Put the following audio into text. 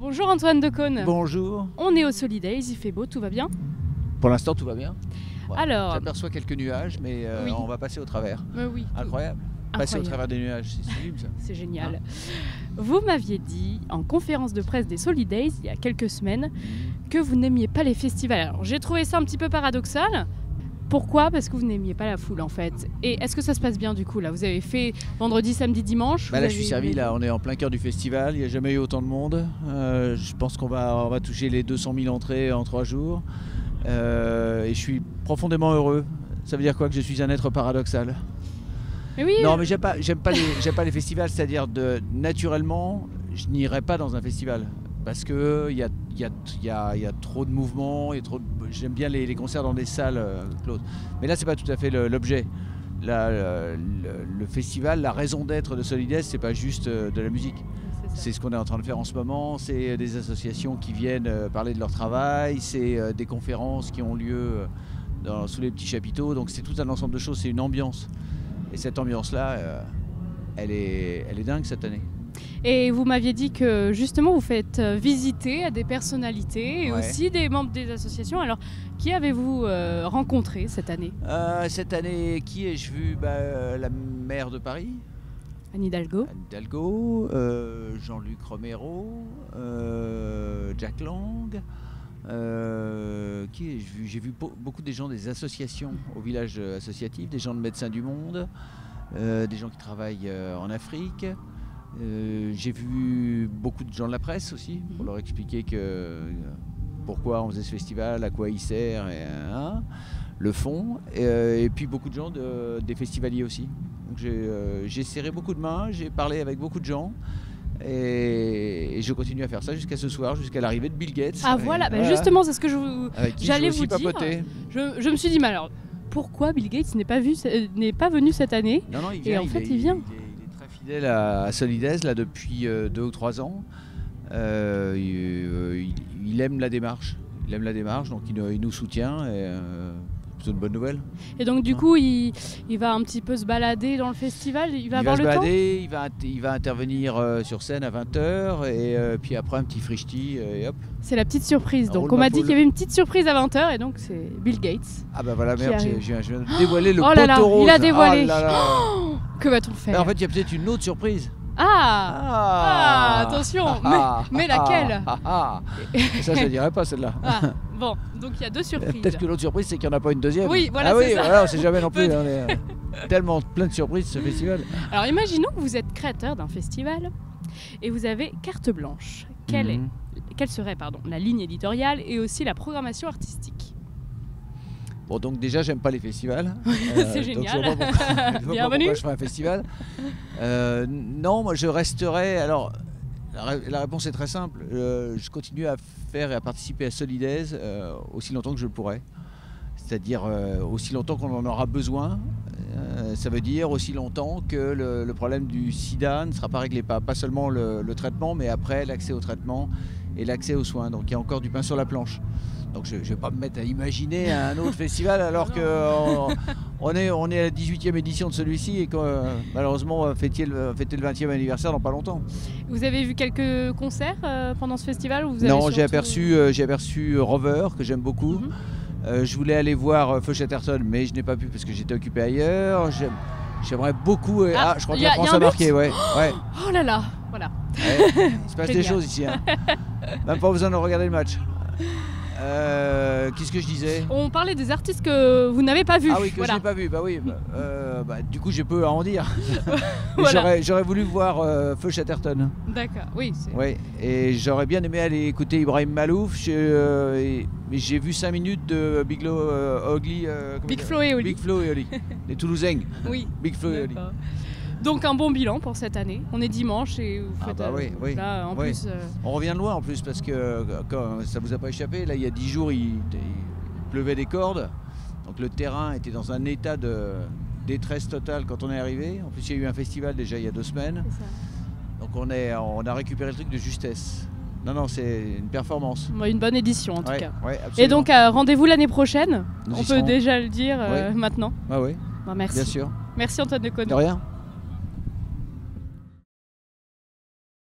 Bonjour Antoine Decaune. Bonjour. On est au Solidays, il fait beau, tout va bien? Pour l'instant, tout va bien. Ouais. Alors, j'aperçois quelques nuages, mais oui. on va passer au travers. Oui. Incroyable. Passer au travers des nuages, c'est sublime ça. C'est génial. Vous m'aviez dit en conférence de presse des Solidays il y a quelques semaines que vous n'aimiez pas les festivals. Alors j'ai trouvé ça un petit peu paradoxal. Pourquoi? Parce que vous n'aimiez pas la foule en fait. Et est-ce que ça se passe bien du coup là? Vous avez fait vendredi, samedi, dimanche? Là je suis servi, là on est en plein cœur du festival, il n'y a jamais eu autant de monde. Je pense qu'on va toucher les 200 000 entrées en 3 jours. Et je suis profondément heureux. Ça veut dire quoi? Que je suis un être paradoxal? Mais oui, non mais j'aime pas les festivals, c'est-à-dire naturellement je n'irai pas dans un festival. Parce qu'il y a trop de mouvements, j'aime bien les concerts dans des salles closes. Mais là, c'est pas tout à fait l'objet. Le festival, la raison d'être de Solidays, c'est pas juste de la musique. C'est ce qu'on est en train de faire en ce moment, c'est des associations qui viennent parler de leur travail, c'est des conférences qui ont lieu sous les petits chapiteaux. Donc c'est tout un ensemble de choses, c'est une ambiance. Et cette ambiance-là, elle est dingue cette année. Et vous m'aviez dit que justement vous faites visiter à des personnalités et aussi des membres des associations. Alors qui avez-vous rencontré cette année? Cette année, qui ai-je vu? La maire de Paris, Anne Hidalgo, Jean-Luc Romero, Jack Lang. Qui ai-je vu? J'ai vu beaucoup des gens des associations au village associatif, des gens de Médecins du Monde, des gens qui travaillent en Afrique. J'ai vu beaucoup de gens de la presse aussi pour leur expliquer pourquoi on faisait ce festival, à quoi il sert, le fond, et puis beaucoup de gens des festivaliers aussi. Donc j'ai serré beaucoup de mains, j'ai parlé avec beaucoup de gens et je continue à faire ça jusqu'à ce soir, jusqu'à l'arrivée de Bill Gates. Ah voilà, justement c'est ce que j'allais vous dire. Je me suis dit, mais alors pourquoi Bill Gates n'est pas venu cette année? Non, il vient. Il vient. Fidèle à Solidays là depuis 2 ou 3 ans. Il aime la démarche. Donc il nous soutient. C'est une bonne nouvelle. Et donc du coup, il va un petit peu se balader dans le festival. Il va intervenir sur scène à 20h et puis après un petit frichti et hop. C'est la petite surprise. Donc on m'a dit qu'il y avait une petite surprise à 20h et donc c'est Bill Gates. Ah bah voilà, merde, je viens de dévoiler le poteau rose. Il a dévoilé. Oh, que va-t-on faire? En fait, il y a peut-être une autre surprise. Attention, mais laquelle? Ça, je ne dirais pas celle-là. Bon, donc il y a 2 surprises. Peut-être que l'autre surprise, c'est qu'il n'y en a pas une deuxième. Oui, voilà, c'est ça. Voilà, on ne sait jamais non plus. On est tellement plein de surprises ce festival. Alors imaginons que vous êtes créateur d'un festival et vous avez carte blanche. Quelle serait la ligne éditoriale et aussi la programmation artistique? Bon, donc déjà, j'aime pas les festivals. C'est génial. Je vois pas pourquoi je ferais un festival. Non, moi, je resterai... Alors, la réponse est très simple. Je continue à faire et à participer à Solidays aussi longtemps que je le pourrai. C'est-à-dire aussi longtemps qu'on en aura besoin. Ça veut dire aussi longtemps que le problème du sida ne sera pas réglé. Pas seulement le traitement, mais après l'accès au traitement et l'accès aux soins. Donc il y a encore du pain sur la planche. Donc je ne vais pas me mettre à imaginer un autre festival alors qu'on est à la 18e édition de celui-ci et que malheureusement on va fêter le 20e anniversaire dans pas longtemps. Vous avez vu quelques concerts pendant ce festival ou Non, j'ai aperçu Rover que j'aime beaucoup. Je voulais aller voir Feu Chatterton mais je n'ai pas pu parce que j'étais occupé ailleurs. J'aimerais beaucoup... je crois que la France a marqué. Ouais. Oh là là, voilà. Ouais, il se passe des choses ici. Même pas besoin de regarder le match. Qu'est-ce que je disais? On parlait des artistes que vous n'avez pas vus. Ah oui, que je n'ai pas vus. Du coup, je peux en dire. Voilà. J'aurais voulu voir Feu Chatterton. D'accord, oui. Et j'aurais bien aimé aller écouter Ibrahim Malouf. Mais j'ai vu 5 minutes de Big Flo et Oli. Les Toulousains. Oui. Big Flo et Oli. Donc un bon bilan pour cette année. On est dimanche et vous faites oui. Là, en plus, on revient de loin en plus parce que ça vous a pas échappé. Là, il y a 10 jours, il pleuvait des cordes. Donc le terrain était dans un état de détresse totale quand on est arrivé. En plus, il y a eu un festival déjà il y a 2 semaines. C'est ça. Donc on a récupéré le truc de justesse. Non, c'est une performance. Une bonne édition en tout cas. Ouais, et donc rendez-vous l'année prochaine. On peut déjà le dire maintenant. Oui. Merci. Bien sûr. Merci Antoine Decaune. De rien.